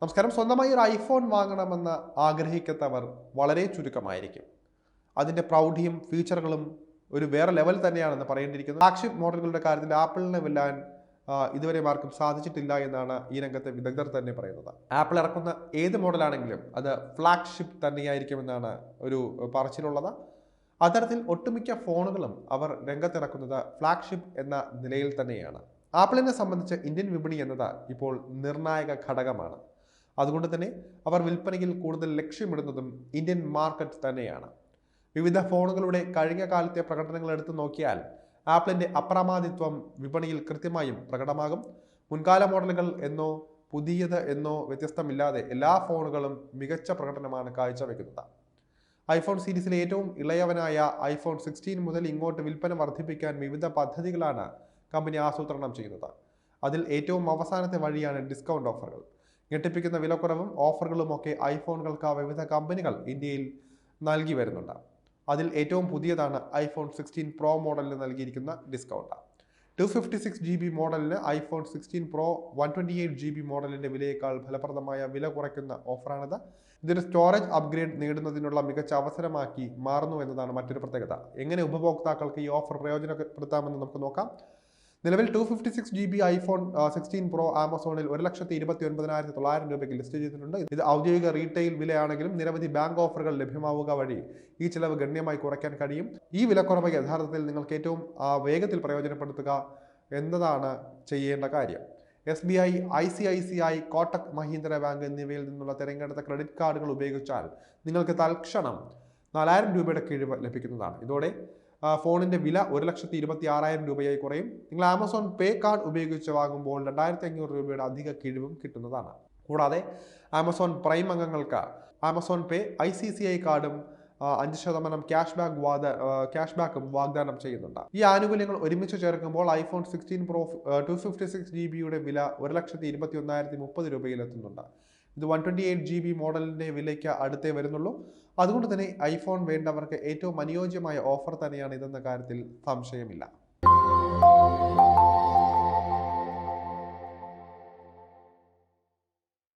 നമസ്കാരം. സ്വന്തമായി ഒരു ഐഫോൺ വാങ്ങണമെന്ന് ആഗ്രഹിക്കാത്തവർ വളരെ ചുരുക്കമായിരിക്കും. അതിൻ്റെ പ്രൗഢിയും ഫീച്ചറുകളും ഒരു വേറെ ലെവൽ തന്നെയാണെന്ന് പറയേണ്ടിയിരിക്കുന്നത്. ഫ്ലാഗ്ഷിപ്പ് മോഡലുകളുടെ കാര്യത്തിൽ ആപ്പിളിനെ വെല്ലാൻ ഇതുവരെ ആർക്കും സാധിച്ചിട്ടില്ല എന്നാണ് ഈ രംഗത്തെ വിദഗ്ധർ തന്നെ പറയുന്നത്. ആപ്പിൾ ഇറക്കുന്ന ഏത് മോഡലാണെങ്കിലും അത് ഫ്ലാഗ്ഷിപ്പ് തന്നെയായിരിക്കുമെന്നാണ് ഒരു പറച്ചിലുള്ളത്. അത്തരത്തിൽ ഒട്ടുമിക്ക ഫോണുകളും അവർ രംഗത്തിറക്കുന്നത് ഫ്ലാഗ്ഷിപ്പ് എന്ന നിലയിൽ തന്നെയാണ്. ആപ്പിളിനെ സംബന്ധിച്ച് ഇന്ത്യൻ വിപണി എന്നത് ഇപ്പോൾ നിർണായക ഘടകമാണ്. അതുകൊണ്ട് തന്നെ അവർ വിൽപ്പനയിൽ കൂടുതൽ ലക്ഷ്യമിടുന്നതും ഇന്ത്യൻ മാർക്കറ്റ് തന്നെയാണ്. വിവിധ ഫോണുകളുടെ കഴിഞ്ഞ കാലത്തെ പ്രകടനങ്ങൾ എടുത്തു നോക്കിയാൽ ആപ്പിളിൻ്റെ അപ്രമാദിത്വം വിപണിയിൽ കൃത്യമായും പ്രകടമാകും. മുൻകാല മോഡലുകൾ എന്നോ പുതിയത് എന്നോ വ്യത്യസ്തമില്ലാതെ എല്ലാ ഫോണുകളും മികച്ച പ്രകടനമാണ് കാഴ്ചവെക്കുന്നത്. ഐഫോൺ സീരീസിലെ ഏറ്റവും ഇളയവനായ ഐഫോൺ 16 മുതൽ ഇങ്ങോട്ട് വിൽപ്പന വർദ്ധിപ്പിക്കാൻ വിവിധ പദ്ധതികളാണ് കമ്പനി ആസൂത്രണം ചെയ്യുന്നത്. അതിൽ ഏറ്റവും അവസാനത്തെ വഴിയാണ് ഡിസ്കൗണ്ട് ഓഫറുകൾ. ഞെട്ടിപ്പിക്കുന്ന വിലക്കുറവും ഓഫറുകളുമൊക്കെ ഐഫോണുകൾക്ക് വിവിധ കമ്പനികൾ ഇന്ത്യയിൽ നൽകി വരുന്നുണ്ട്. അതിൽ ഏറ്റവും പുതിയതാണ് ഐഫോൺ 16 പ്രോ മോഡലിന് നൽകിയിരിക്കുന്ന ഡിസ്കൗണ്ട്. 256 GB മോഡലിന് ഐഫോൺ 16 പ്രോ 128 GB മോഡലിൻ്റെ വിലയേക്കാൾ ഫലപ്രദമായ വില കുറയ്ക്കുന്ന ഓഫറാണിത്. ഇതൊരു സ്റ്റോറേജ് അപ്ഗ്രേഡ് നേടുന്നതിനുള്ള മികച്ച അവസരമാക്കി മാറുന്നു എന്നതാണ് മറ്റൊരു പ്രത്യേകത. എങ്ങനെ ഉപഭോക്താക്കൾക്ക് ഈ ഓഫർ പ്രയോജനപ്പെടുത്താമെന്ന് നമുക്ക് നോക്കാം. നിലവിൽ 256 GB ഐഫോൺ 16 പ്രോ ആമസോണിൽ 1,29,900 രൂപയ്ക്ക് ലിസ്റ്റ് ചെയ്തിട്ടുണ്ട്. ഇത് ഔദ്യോഗിക റീറ്റെയിൽ വിലയാണെങ്കിലും നിരവധി ബാങ്ക് ഓഫറുകൾ ലഭ്യമാവുക വഴി ഈ ചിലവ് ഗണ്യമായി കുറയ്ക്കാൻ കഴിയും. ഈ വിലക്കുറവ് യഥാർത്ഥത്തിൽ നിങ്ങൾക്ക് ഏറ്റവും വേഗത്തിൽ പ്രയോജനപ്പെടുത്തുക എന്നതാണ് ചെയ്യേണ്ട കാര്യം. SBI, ICICI, Kotak Mahindra bank എന്നിവയിൽ നിന്നുള്ള തിരഞ്ഞെടുത്ത ക്രെഡിറ്റ് കാർഡുകൾ ഉപയോഗിച്ചാൽ നിങ്ങൾക്ക് തൽക്ഷണം 4,000 രൂപയുടെ കിഴിവ് ലഭിക്കുന്നതാണ്. ഇതോടെ ഫോണിൻ്റെ വില 1,26,000 രൂപയായി കുറയും. നിങ്ങൾ ആമസോൺ പേ കാർഡ് ഉപയോഗിച്ച് വാങ്ങുമ്പോൾ 2,500 രൂപയുടെ അധിക കിഴിവും കിട്ടുന്നതാണ്. കൂടാതെ ആമസോൺ പ്രൈം അംഗങ്ങൾക്ക് ആമസോൺ പേ ICICI കാർഡും 5% ക്യാഷ് ബാക്കും വാഗ്ദാനം ചെയ്യുന്നുണ്ട്. ഈ ആനുകൂല്യങ്ങൾ ഒരുമിച്ച് ചേർക്കുമ്പോൾ ഐഫോൺ 16 പ്രോ 256 GB വില 1,21,030 രൂപയിലെത്തുന്നുണ്ട്. ഇത് 128 GB മോഡലിൻ്റെ വിലയ്ക്ക് അടുത്തേ വരുന്നുള്ളൂ. അതുകൊണ്ട് തന്നെ ഐഫോൺ വേണ്ടവർക്ക് ഏറ്റവും അനുയോജ്യമായ ഓഫർ തന്നെയാണ് ഇതെന്ന കാര്യത്തിൽ സംശയമില്ല.